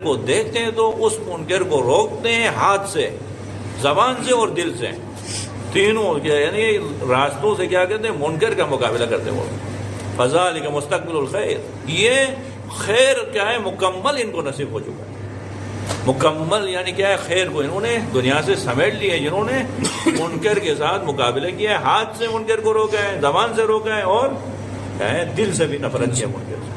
کو دیکھتے ہیں تو اس منکر کو روکتے ہیں ہاتھ سے، زبان سے اور دل سے، تینوں، یعنی راستوں سے کیا کہتے ہیں، منکر کا مقابلہ کرتے ہیں وہ۔ فذالک مستقبل الخیر، یہ خیر کیا ہے، مکمل ان کو نصیب ہو چکا ہے۔ مکمل یعنی کیا ہے، خیر کو انہوں نے دنیا سے سمیٹ لی ہے، جنہوں نے منکر کے ساتھ مقابلہ کیا ہے، ہاتھ سے منکر کو روکا ہے، زبان سے روکا ہے، اور کیا ہے، دل سے بھی نفرت کیا منکر سے۔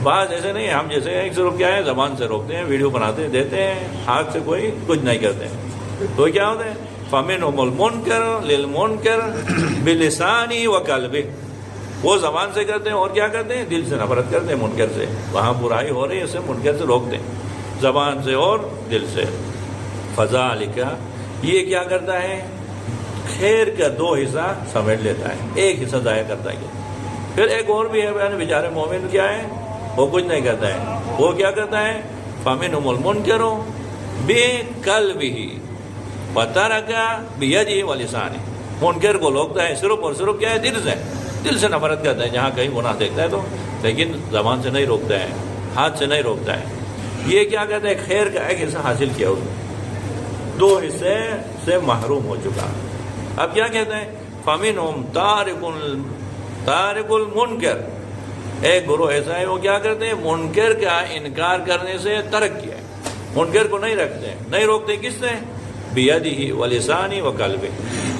بعض ایسے نہیں، ہم جیسے ایک صرف کیا ہے، زبان سے روکتے ہیں، ویڈیو بناتے ہیں، دیتے ہیں، ہاتھ سے کوئی کچھ نہیں کرتے ہیں، تو کیا ہوتا ہے، فَمِنْهُمُ الْمُنْكَرُ لِلْمُنْكَرِ بِلِسَانِهِ وَقَلْبِهِ، وہ زبان سے کرتے ہیں اور کیا کرتے ہیں، دل سے نفرت کرتے ہیں منکر سے، وہاں برائی ہو رہی ہے اسے منکر سے روکتے ہیں، زبان سے اور دل سے۔ فَذَلِكَ، یہ کیا کرتا ہے، خیر کا دو حصہ سمیٹ لیتا ہے، ایک حصہ ضائع کرتا ہے۔ پھر ایک اور بھی ہے، بیچارے مومن کیا ہے، وہ کچھ نہیں کرتا ہے، وہ کیا کرتا ہے، فَمِنْهُمُ الْمُنْكَرُ بِقَلْبِهِ وَتَرَكَ بِيَدِهِ وَلِسَانِهِ، منکر کو روکتا ہے صرف اور صرف کیا ہے، دل سے، دل سے نفرت کرتا ہے جہاں کہیں گناہ دیکھتا ہے تو، لیکن زبان سے نہیں روکتا ہے، ہاتھ سے نہیں روکتا ہے۔ یہ کیا کہتا ہے، خیر کا ایک حصہ حاصل کیا اس نے، دو حصے سے محروم ہو چکا۔ اب کیا کہتے ہیں، فَمِنْهُمْ تارک المنکر، ایک گروہ ایسا ہے وہ کیا کرتے ہیں، منکر کا انکار کرنے سے ترک کیا ہے، منکر کو نہیں رکھتے، نہیں روکتے، کس سے، بیدہ ولسانہ وقلبہ،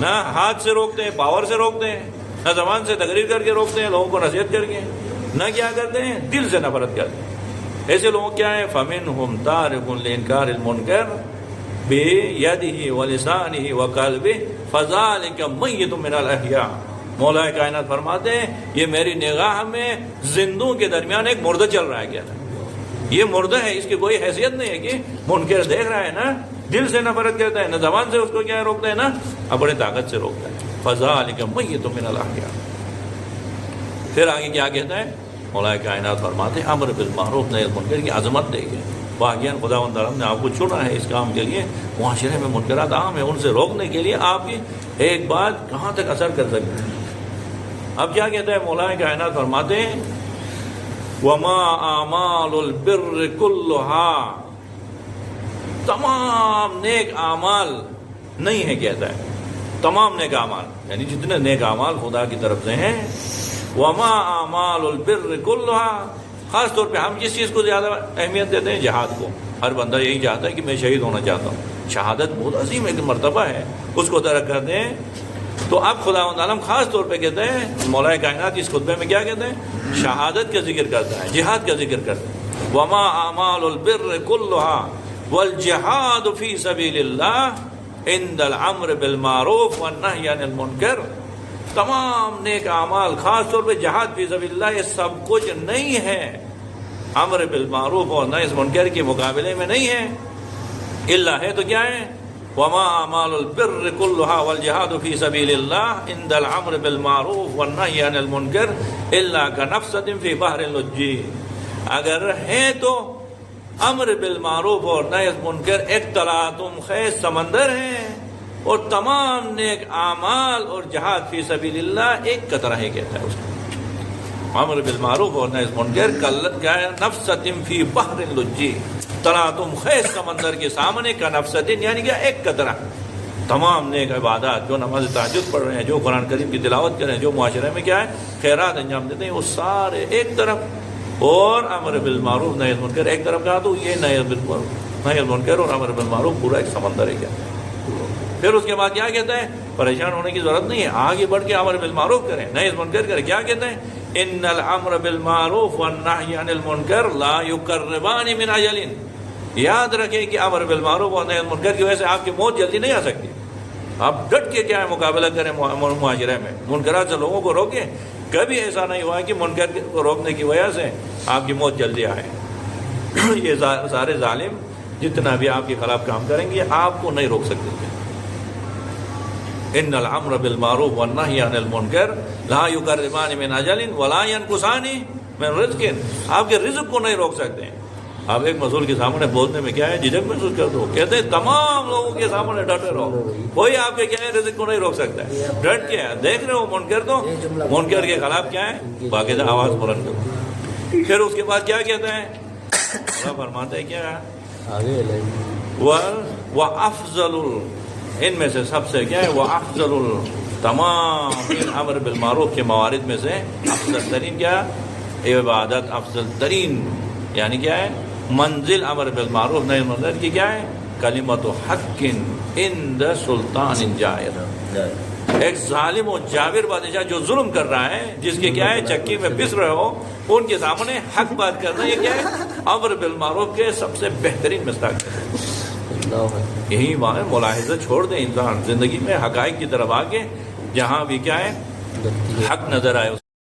نہ ہاتھ سے روکتے ہیں، پاور سے روکتے ہیں، نہ زبان سے تقریر کر کے روکتے ہیں، لوگوں کو نصیحت کر کے، نہ کیا کرتے ہیں، دل سے نفرت کرتے ہیں۔ ایسے لوگوں کیا ہے، فَمِنْهُمْ تَارِكٌ لِإِنْكَارِ الْمُنْكَرِ بِيَدِهِ وَلِسَانِهِ وَقَلْبِهِ فَذَلِكَ مَيِّتٌ مِنَ الْأَحْيَاءِ، مولا کائنات فرماتے ہیں یہ میری نگاہ میں زندوں کے درمیان ایک مردہ چل رہا ہے، کیا ہے، یہ مردہ ہے، اس کی کوئی حیثیت نہیں ہے کہ منکر دیکھ رہا ہے، نا دل سے نفرت کرتا ہے، نہ زبان سے اس کو کیا روکتا ہے، نا اپنے طاقت سے روکتا ہے۔ فَذَلِكَ مَيِّتٌ مِنَ الْأَحْيَاءِ، پھر آگے کیا کہتا ہے، مولا کائنات فرماتے ہیں امر بالمعروف نہی عن المنکر کی عظمت دیکھیں، واقعاً خداوند عالم نے آپ کو چنا ہے اس کام کے لیے، معاشرے میں منکرات عام ہیں، ان سے روکنے کے لیے آپ کی ایک بات کہاں تک اثر کر سکتے ہیں۔ اب کیا کہتا ہے مولا کائنات فرماتے ہیں وَمَا أَعْمَالُ الْبِرِّ كُلُّهَا، تمام نیک اعمال نہیں ہے، کہتا ہے تمام نیک اعمال، یعنی جتنے نیک اعمال خدا کی طرف سے ہیں، وَمَا أَعْمَالُ الْبِرِّ كُلُّهَا، خاص طور پہ ہم کس چیز کو زیادہ اہمیت دیتے ہیں، جہاد کو، ہر بندہ یہی چاہتا ہے کہ میں شہید ہونا چاہتا ہوں، شہادت بہت عظیم ایک مرتبہ ہے، اس کو ترک کرتے ہیں۔ تو اب خداوند عالم خاص طور پہ کہتے ہیں، مولا کائنات اس خطبے میں کیا کہتے ہیں، شہادت کا ذکر کرتا ہے، جہاد کا ذکر کرتا ہے، وَمَا أَعْمَالُ الْبِرِّ كُلُّهَا وَالْجِهَادُ فِي سَبِيلِ اللَّهِ عِنْدَ الْأَمْرِ بِالْمَعْرُوفِ وَالنَّهْيِ عَنِ الْمُنْكَرِ، تمام نیک اعمال خاص طور پہ جہاد فی سبیل اللہ، یہ سب کچھ نہیں ہے، امر بالمعروف اور نہی عن المنکر کے مقابلے میں نہیں ہے، اللہ ہے تو کیا ہے، وَمَا أَعْمَالُ الْبِرِّ كُلُّهَا وَالْجِهَادُ فِي سَبِيلِ اللَّهِ عِنْدَ الْأَمْرِ بِالْمَعْرُوفِ وَالنَّهْيِ عَنِ الْمُنْكَرِ إِلَّا كَنَفْسَةٍ فِي بَحْرِ اللُّجِّ، اگر ہے تو امر بالمعروف اور نہی عن المنکر ایک تلاطم خیز سمندر ہے، اور تمام نیک اعمال اور جہاد فی سبیل اللہ ایک قطرہ ہے، کہتا ہے اس کو، امر بالمعروف اور نہی عن المنکر کیا ہے، نفسۃ فی بحر اللجی، تلاطم خیز سمندر کے سامنے کا نفسۃ، یعنی کہ ایک قطرہ۔ تمام نیک عبادات، جو نماز تہجد پڑھ رہے ہیں، جو قرآن کریم کی تلاوت کر رہے ہیں، جو معاشرے میں کیا ہے خیرات انجام دیتے ہیں، وہ سارے ایک طرف، اور امر بالمعروف نہی عن المنکر ایک طرف کہا، تو یہ نہی عن المنکر اور امر بالمعروف پورا ایک سمندر ہے، کیا۔ پھر اس کے بعد کیا کہتا ہے، پریشان ہونے کی ضرورت نہیں ہے، آگے بڑھ کے امر بالمعروف کریں، نہی عن المنکر کریں، کیا کہتے ہیں، ان الامر بالمعروف والنہی عن المنکر لا یقربان من اجل، یاد رکھیں کہ امر بالمعروف اور نہی عن المنکر کی وجہ سے آپ کی موت جلدی نہیں آ سکتی، آپ ڈٹ کے کیا ہے مقابلہ کریں معاشرے میں، منکرات سے لوگوں کو روکیں، کبھی ایسا نہیں ہوا کہ منکر کو روکنے کی وجہ سے آپ کی موت جلدی آئے۔ یہ سارے ظالم جتنا بھی آپ کے خلاف کام کریں گے آپ کو نہیں روک سکتے۔ ان الامر بالمعروف والنہی عن المنکر لا یقربان من اجل ولا ینقصان من رزق، آپ کے رزق کو نہیں روک سکتے ہیں۔ آپ ایک مسئول کے سامنے بولنے میں کیا ہے جھجک محسوس کرتے ہو، کہتے ہیں تمام لوگوں کے سامنے ڈٹے رہو، کوئی آپ کے کیا ہے رزق کو نہیں روک سکتا ہے، ڈٹ کے دیکھ رہے ہو منکر، تو منکر کے خلاف کیا ہے باقاعدہ آواز بلند کرو۔ پھر اس کے بعد کیا کہتے ہیں اللہ فرماتے ہیں کیا آگے وہ افضل ان میں سے سب سے کیا ہے وہ افضل تمام ان امر بالمعروف کے موارد میں سے افضل ترین کیا عبادت افضل ترین یعنی کیا ہے منزل امر بالمعروف نہیں منزل کی کیا ہے کلمت حق عند سلطان جائر ایک ظالم و جابر بادشاہ جو ظلم کر رہا ہے جس کے کیا ہے چکی میں پس رہے ہو ان کے سامنے حق بات کرنا یہ کیا ہے امر بالمعروف کے سب سے بہترین مصداق ہے یہی بات ملاحظہ چھوڑ دیں انسان زندگی میں حقائق کی طرف آ کے جہاں بھی کیا ہے حق نظر آئے